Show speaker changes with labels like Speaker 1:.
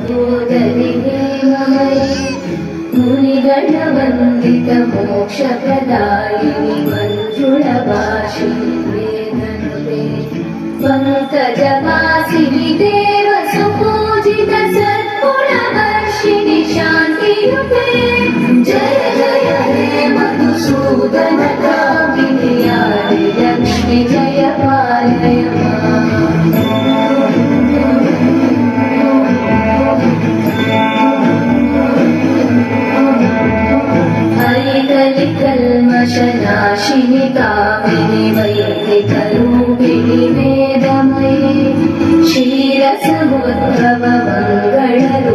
Speaker 1: लम्बोदरि हेममयि मुनिगणवन्दित मोक्षप्रदायिनि मञ्जुळभाषिणि वेदनुते पङ्कजवासिनि देव सुपूजित सद्गुणवर्षिणि शान्तियुते जय जय हे मधुसूदन कामिनि आदिलक्ष्मि जय पालय कल्मषनाशिनि कामिनि वैदिकरूपिणि वेदमये क्षीरसमुद्भव मङ्गलरूपिणि